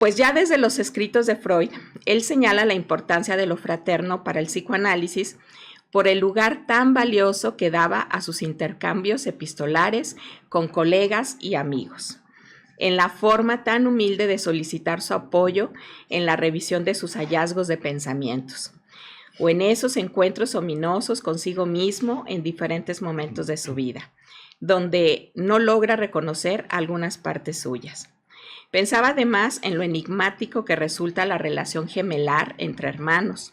Pues ya desde los escritos de Freud, él señala la importancia de lo fraterno para el psicoanálisis por el lugar tan valioso que daba a sus intercambios epistolares con colegas y amigos, en la forma tan humilde de solicitar su apoyo en la revisión de sus hallazgos de pensamientos, o en esos encuentros ominosos consigo mismo en diferentes momentos de su vida, donde no logra reconocer algunas partes suyas. Pensaba además en lo enigmático que resulta la relación gemelar entre hermanos,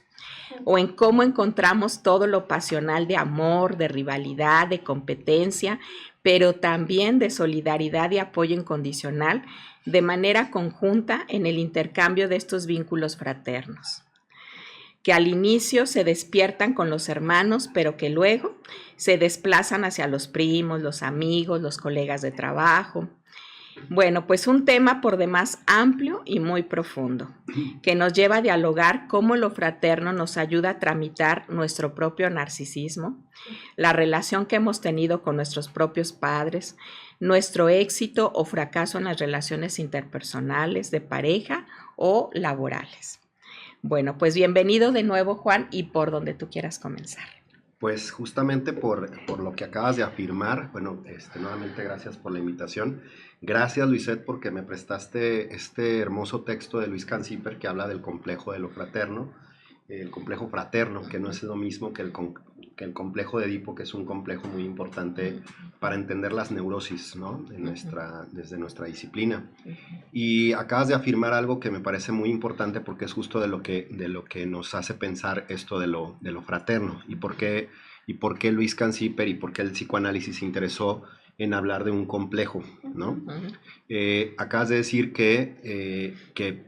o en cómo encontramos todo lo pasional de amor, de rivalidad, de competencia, pero también de solidaridad y apoyo incondicional de manera conjunta en el intercambio de estos vínculos fraternos, que al inicio se despiertan con los hermanos, pero que luego se desplazan hacia los primos, los amigos, los colegas de trabajo. Bueno, pues un tema por demás amplio y muy profundo, que nos lleva a dialogar cómo lo fraterno nos ayuda a tramitar nuestro propio narcisismo, la relación que hemos tenido con nuestros propios padres, nuestro éxito o fracaso en las relaciones interpersonales, de pareja o laborales. Bueno, pues bienvenido de nuevo, Juan, y por donde tú quieras comenzar. Pues justamente por lo que acabas de afirmar, bueno, nuevamente gracias por la invitación. Gracias, Luisette, porque me prestaste este hermoso texto de Luis Canciper que habla del complejo de lo fraterno, el complejo fraterno, que no es lo mismo que el complejo de Edipo, que es un complejo muy importante para entender las neurosis, ¿no? Desde nuestra disciplina. Y acabas de afirmar algo que me parece muy importante porque es justo de lo que nos hace pensar esto de lo fraterno y por qué Luis Canciper y por qué el psicoanálisis se interesó en hablar de un complejo, ¿no? Acabas de decir que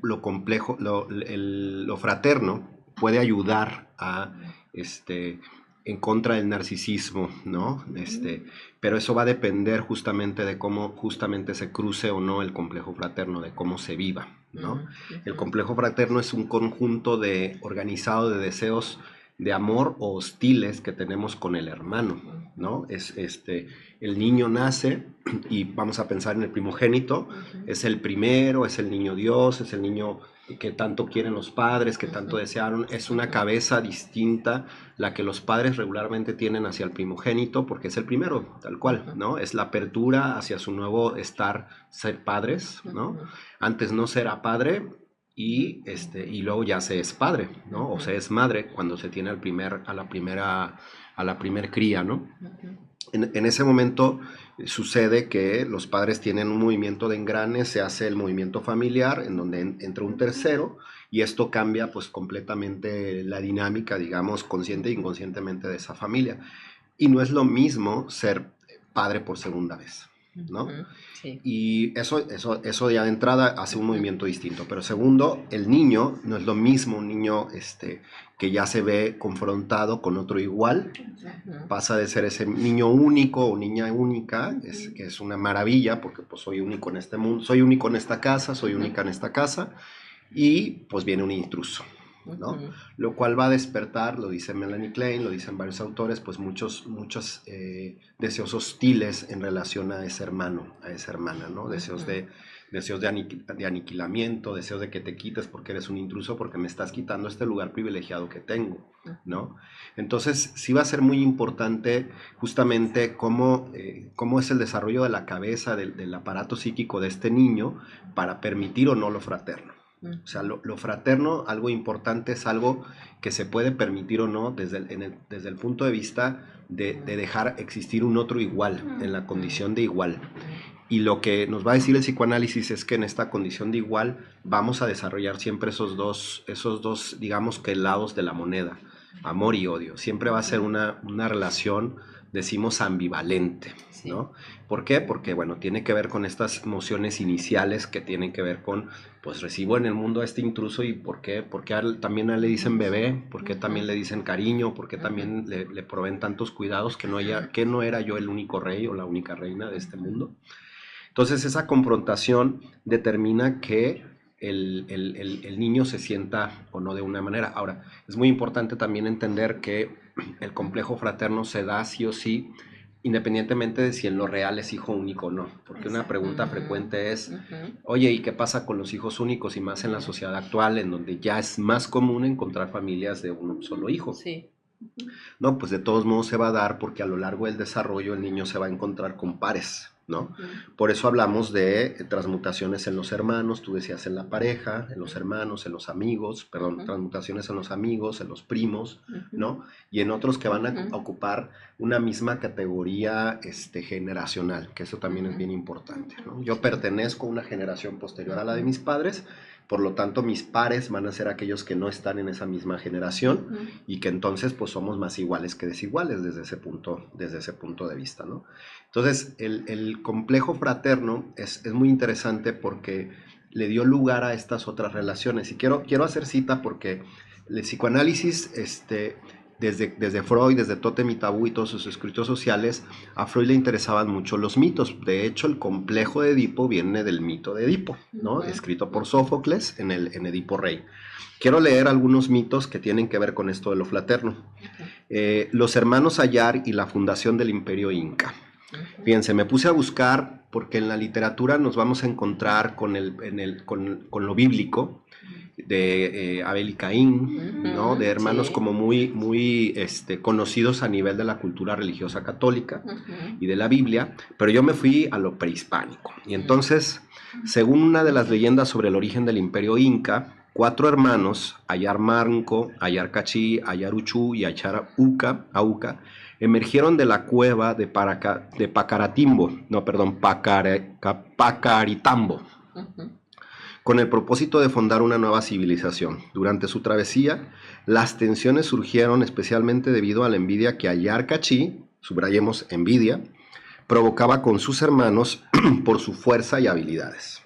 lo complejo, lo fraterno puede ayudar a en contra del narcisismo, ¿no? Pero eso va a depender justamente de cómo justamente se cruce o no el complejo fraterno, de cómo se viva, ¿no? El complejo fraterno es un conjunto organizado de deseos de amor o hostiles que tenemos con el hermano, ¿no? El niño nace y vamos a pensar en el primogénito, es el primero, es el niño Dios, es el niño que tanto quieren los padres, que tanto desearon, es una cabeza distinta la que los padres regularmente tienen hacia el primogénito, porque es el primero, tal cual, ¿no? Es la apertura hacia su nuevo ser padres, ¿no? Antes no será padre y luego ya se es padre, ¿no? O se es madre cuando se tiene a la primer cría, ¿no? En ese momento sucede que los padres tienen un movimiento de engranes, se hace el movimiento familiar en donde entra un tercero y esto cambia pues completamente la dinámica, digamos, consciente e inconscientemente de esa familia. Y no es lo mismo ser padre por segunda vez, ¿no? Sí. Y eso ya de entrada hace un movimiento distinto. Pero segundo, el niño no es lo mismo un niño que ya se ve confrontado con otro igual, pasa de ser ese niño único o niña única, que es una maravilla porque pues soy único en este mundo, soy único en esta casa, soy única en esta casa y pues viene un intruso, ¿no? Lo cual va a despertar, lo dice Melanie Klein, lo dicen varios autores, pues muchos deseos hostiles en relación a ese hermano, a esa hermana, ¿no? Deseos de aniquilamiento, deseos de que te quites porque eres un intruso, porque me estás quitando este lugar privilegiado que tengo, ¿no? Entonces sí va a ser muy importante justamente cómo es el desarrollo de la cabeza, del aparato psíquico de este niño para permitir o no lo fraterno. O sea, lo fraterno, algo importante, es algo que se puede permitir o no desde el punto de vista de dejar existir un otro igual, en la condición de igual. Y lo que nos va a decir el psicoanálisis es que en esta condición de igual vamos a desarrollar siempre esos dos, digamos que lados de la moneda, amor y odio. Siempre va a ser una relación, decimos, ambivalente, ¿no? ¿Por qué? Porque, bueno, tiene que ver con estas emociones iniciales que tienen que ver con, pues recibo en el mundo a este intruso y ¿por qué? Porque también le dicen bebé, ¿por qué también le dicen cariño? ¿Por qué también le proveen tantos cuidados que no era yo el único rey o la única reina de este mundo? Entonces esa confrontación determina que el niño se sienta o no de una manera. Ahora, es muy importante también entender que el complejo fraterno se da sí o sí independientemente de si en lo real es hijo único o no, porque una pregunta frecuente es, oye, ¿y qué pasa con los hijos únicos y más en la sociedad actual en donde ya es más común encontrar familias de un solo hijo? Sí. No, pues de todos modos se va a dar porque a lo largo del desarrollo el niño se va a encontrar con pares, ¿no? Por eso hablamos de transmutaciones en los hermanos, tú decías en la pareja, en los hermanos, en los amigos, perdón, transmutaciones en los amigos, en los primos, ¿no? Y en otros que van a ocupar una misma categoría generacional, que eso también es bien importante, ¿no? Yo pertenezco a una generación posterior a la de mis padres, por lo tanto mis pares van a ser aquellos que no están en esa misma generación y que entonces pues somos más iguales que desiguales desde ese punto de vista, ¿no? Entonces el complejo fraterno es muy interesante porque le dio lugar a estas otras relaciones y quiero hacer cita porque el psicoanálisis desde Freud, desde Totem y Tabú y todos sus escritos sociales, a Freud le interesaban mucho los mitos. De hecho, el complejo de Edipo viene del mito de Edipo, ¿no? Escrito por Sófocles en Edipo Rey. Quiero leer algunos mitos que tienen que ver con esto de lo fraterno. Los hermanos Ayar y la fundación del Imperio Inca. Fíjense, me puse a buscar porque en la literatura nos vamos a encontrar con lo bíblico, de Abel y Caín, ¿no? De hermanos como muy conocidos a nivel de la cultura religiosa católica y de la Biblia, pero yo me fui a lo prehispánico. Y entonces, según una de las leyendas sobre el origen del Imperio Inca, 4 hermanos, Ayar Manco, Ayar Cachí, Ayar Uchú y Ayar Auca, emergieron de la cueva de Pacaritambo, con el propósito de fundar una nueva civilización. Durante su travesía, las tensiones surgieron especialmente debido a la envidia que Ayar Cachí, subrayemos envidia, provocaba con sus hermanos por su fuerza y habilidades.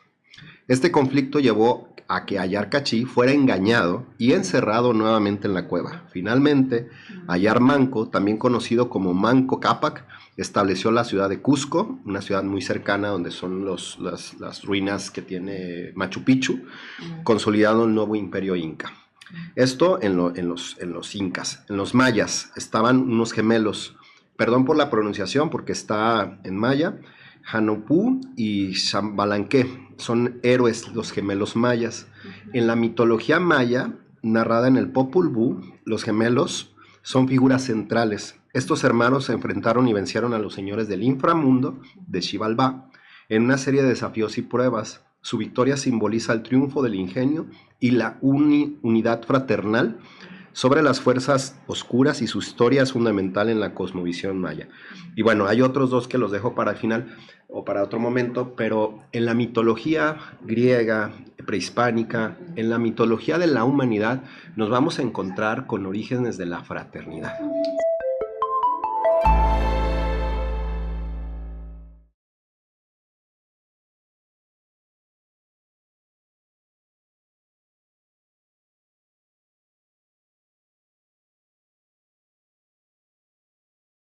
Este conflicto llevó a que Ayar Cachí fuera engañado y encerrado nuevamente en la cueva. Finalmente, Ayar Manco, también conocido como Manco Cápac, estableció la ciudad de Cusco, una ciudad muy cercana donde son las ruinas que tiene Machu Picchu, consolidando el nuevo imperio inca. Esto en los incas. En los mayas estaban unos gemelos, perdón por la pronunciación porque está en maya, Hanupú y Xambalanque, son héroes los gemelos mayas. En la mitología maya, narrada en el Popol Vuh, los gemelos son figuras centrales. Estos hermanos se enfrentaron y vencieron a los señores del inframundo de Xibalbá en una serie de desafíos y pruebas. Su victoria simboliza el triunfo del ingenio y la unidad fraternal sobre las fuerzas oscuras, y su historia es fundamental en la cosmovisión maya. Y bueno, hay otros dos que los dejo para el final o para otro momento, pero en la mitología griega, prehispánica, en la mitología de la humanidad, nos vamos a encontrar con orígenes de la fraternidad.